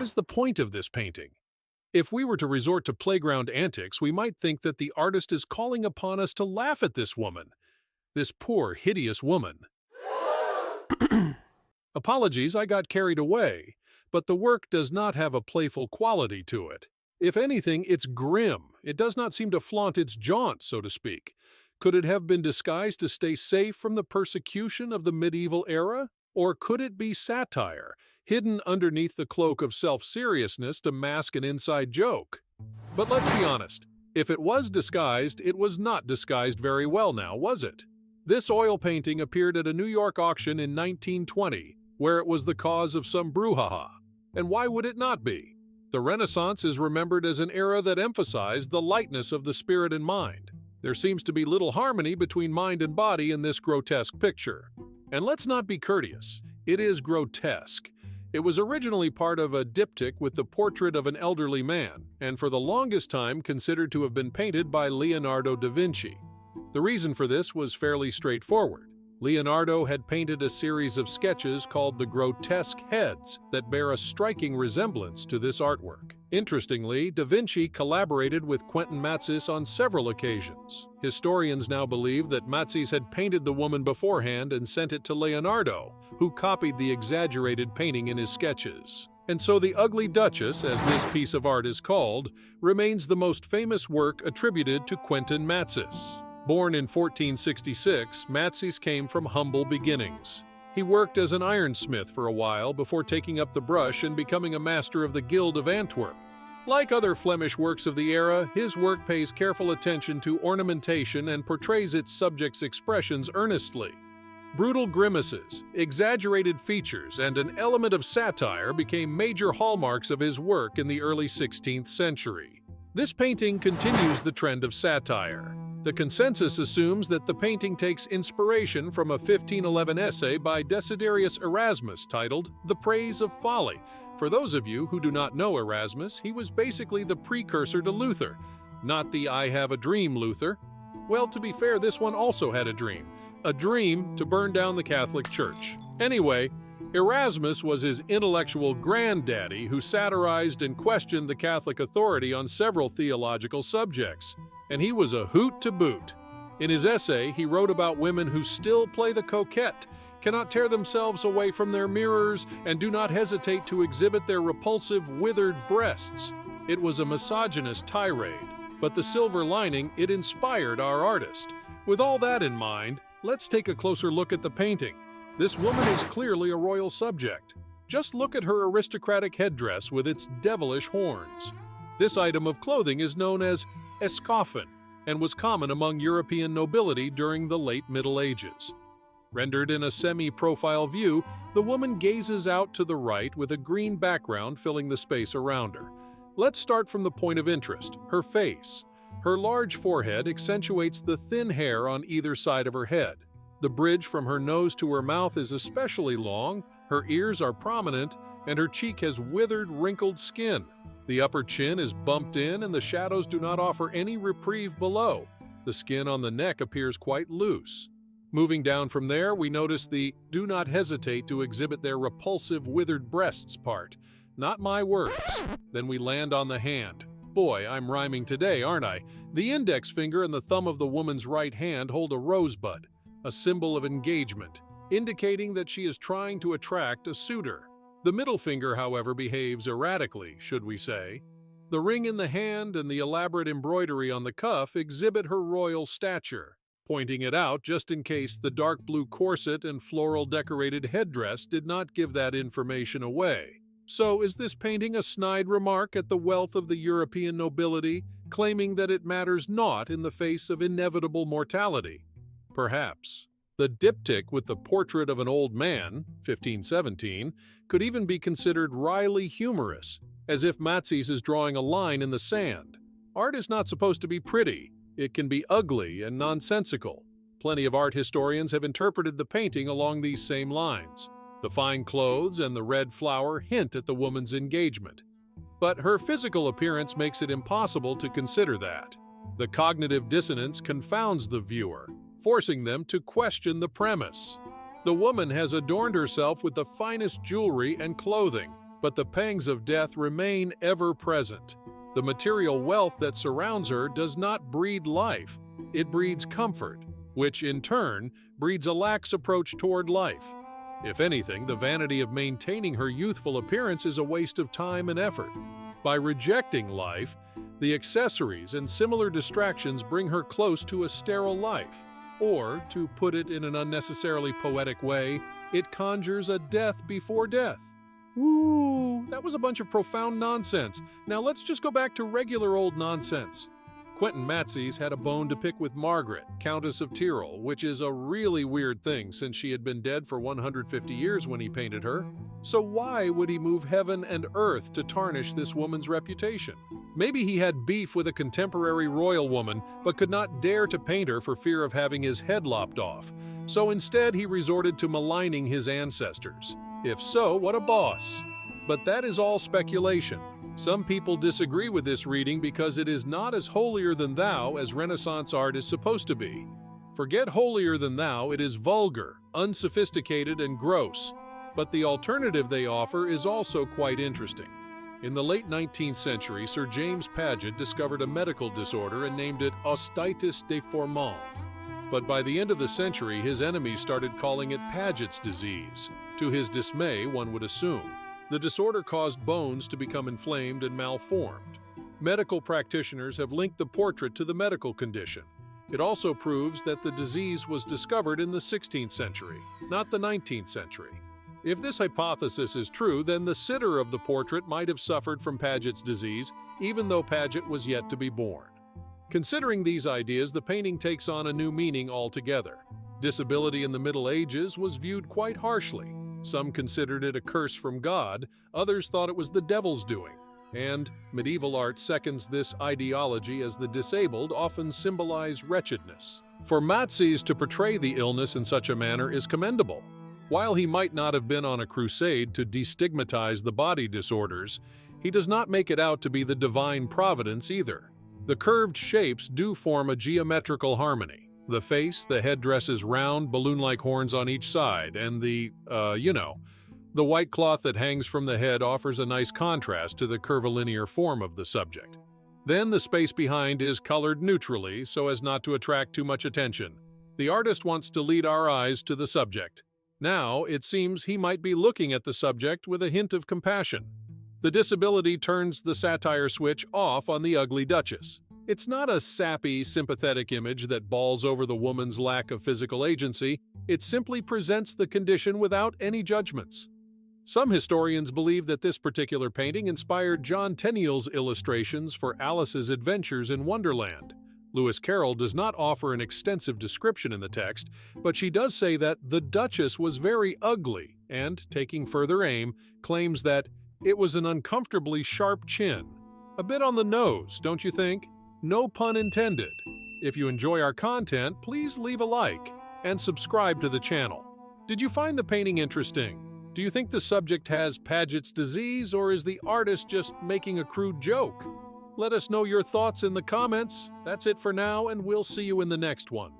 what is the point of this painting? If we were to resort to playground antics, we might think that the artist is calling upon us to laugh at this woman, this poor, hideous woman. Apologies, I got carried away, but the work does not have a playful quality to it. If anything, it's grim. It does not seem to flaunt its jaunt, so to speak. Could it have been disguised to stay safe from the persecution of the medieval era? Or could it be satire, hidden underneath the cloak of self-seriousness to mask an inside joke? But let's be honest, if it was disguised, it was not disguised very well now, was it? This oil painting appeared at a New York auction in 1920, where it was the cause of some brouhaha. And why would it not be? The Renaissance is remembered as an era that emphasized the lightness of the spirit and mind. There seems to be little harmony between mind and body in this grotesque picture. And let's not be courteous, it is grotesque. It was originally part of a diptych with the portrait of an elderly man, and for the longest time considered to have been painted by Leonardo da Vinci. The reason for this was fairly straightforward. Leonardo had painted a series of sketches called the grotesque heads that bear a striking resemblance to this artwork. Interestingly, da Vinci collaborated with Quentin Matsys on several occasions. Historians now believe that Matsys had painted the woman beforehand and sent it to Leonardo, who copied the exaggerated painting in his sketches. And so the Ugly Duchess, as this piece of art is called, remains the most famous work attributed to Quentin Matsys. Born in 1466, Matsys came from humble beginnings. He worked as an ironsmith for a while before taking up the brush and becoming a master of the Guild of Antwerp. Like other Flemish works of the era, his work pays careful attention to ornamentation and portrays its subject's expressions earnestly. Brutal grimaces, exaggerated features, and an element of satire became major hallmarks of his work in the early 16th century. This painting continues the trend of satire. The consensus assumes that the painting takes inspiration from a 1511 essay by Desiderius Erasmus titled The Praise of Folly. For those of you who do not know Erasmus, he was basically the precursor to Luther, not the I have a dream Luther. Well, to be fair, this one also had a dream to burn down the Catholic Church. Anyway, Erasmus was his intellectual granddaddy who satirized and questioned the Catholic authority on several theological subjects. And he was a hoot to boot. In his essay, he wrote about women who still play the coquette, cannot tear themselves away from their mirrors, and do not hesitate to exhibit their repulsive, withered breasts. It was a misogynist tirade, but the silver lining, it inspired our artist. With all that in mind, let's take a closer look at the painting. This woman is clearly a royal subject. Just look at her aristocratic headdress with its devilish horns. This item of clothing is known as escoffin and was common among European nobility during the late Middle Ages. Rendered in a semi-profile view, the woman gazes out to the right with a green background filling the space around her. Let's start from the point of interest, her face. Her large forehead accentuates the thin hair on either side of her head. The bridge from her nose to her mouth is especially long, her ears are prominent, and her cheek has withered, wrinkled skin. The upper chin is bumped in and the shadows do not offer any reprieve below. The skin on the neck appears quite loose. Moving down from there, we notice the "do not hesitate to exhibit their repulsive withered breasts" part. Not my words. Then we land on the hand. Boy, I'm rhyming today, aren't I? The index finger and the thumb of the woman's right hand hold a rosebud, a symbol of engagement, indicating that she is trying to attract a suitor. The middle finger, however, behaves erratically, should we say. The ring in the hand and the elaborate embroidery on the cuff exhibit her royal stature, pointing it out just in case the dark blue corset and floral-decorated headdress did not give that information away. So is this painting a snide remark at the wealth of the European nobility, claiming that it matters not in the face of inevitable mortality? Perhaps. The diptych with the portrait of an old man, 1517, could even be considered wryly humorous, as if Matsys is drawing a line in the sand. Art is not supposed to be pretty. It can be ugly and nonsensical. Plenty of art historians have interpreted the painting along these same lines. The fine clothes and the red flower hint at the woman's engagement. But her physical appearance makes it impossible to consider that. The cognitive dissonance confounds the viewer, forcing them to question the premise. The woman has adorned herself with the finest jewelry and clothing. but the pangs of death remain ever present. The material wealth that surrounds her does not breed life, it breeds comfort, which in turn breeds a lax approach toward life. If anything, the vanity of maintaining her youthful appearance is a waste of time and effort. By rejecting life, the accessories and similar distractions bring her close to a sterile life. Or, to put it in an unnecessarily poetic way, it conjures a death before death. Woo! That was a bunch of profound nonsense. Now let's just go back to regular old nonsense. Quentin Matsys had a bone to pick with Margaret, Countess of Tyrol, which is a really weird thing since she had been dead for 150 years when he painted her. So why would he move heaven and earth to tarnish this woman's reputation? Maybe he had beef with a contemporary royal woman, but could not dare to paint her for fear of having his head lopped off. So instead he resorted to maligning his ancestors. If so, what a boss. But that is all speculation. Some people disagree with this reading because it is not as holier-than-thou as Renaissance art is supposed to be. Forget holier-than-thou, it is vulgar, unsophisticated, and gross. But the alternative they offer is also quite interesting. In the late 19th century, Sir James Paget discovered a medical disorder and named it osteitis deformans. But by the end of the century, his enemies started calling it Paget's disease. To his dismay, one would assume. The disorder caused bones to become inflamed and malformed. Medical practitioners have linked the portrait to the medical condition. It also proves that the disease was discovered in the 16th century, not the 19th century. If this hypothesis is true, then the sitter of the portrait might have suffered from Paget's disease, even though Paget was yet to be born. Considering these ideas, the painting takes on a new meaning altogether. Disability in the Middle Ages was viewed quite harshly. Some considered it a curse from God, others thought it was the devil's doing. And medieval art seconds this ideology as the disabled often symbolize wretchedness. For Matsys to portray the illness in such a manner is commendable. While he might not have been on a crusade to destigmatize the body disorders, he does not make it out to be the divine providence either. The curved shapes do form a geometrical harmony. The face, the headdress is round, balloon-like horns on each side, and the white cloth that hangs from the head offers a nice contrast to the curvilinear form of the subject. Then the space behind is colored neutrally so as not to attract too much attention. The artist wants to lead our eyes to the subject. Now, it seems he might be looking at the subject with a hint of compassion. The disability turns the satire switch off on the ugly duchess. It's not a sappy, sympathetic image that bawls over the woman's lack of physical agency. It simply presents the condition without any judgments. Some historians believe that this particular painting inspired John Tenniel's illustrations for Alice's Adventures in Wonderland. Lewis Carroll does not offer an extensive description in the text, but she does say that the Duchess was very ugly and, taking further aim, claims that it was an uncomfortably sharp chin. A bit on the nose, don't you think? No pun intended. If you enjoy our content, please leave a like and subscribe to the channel. Did you find the painting interesting? Do you think the subject has Paget's disease, or is the artist just making a crude joke? Let us know your thoughts in the comments. That's it for now, and we'll see you in the next one.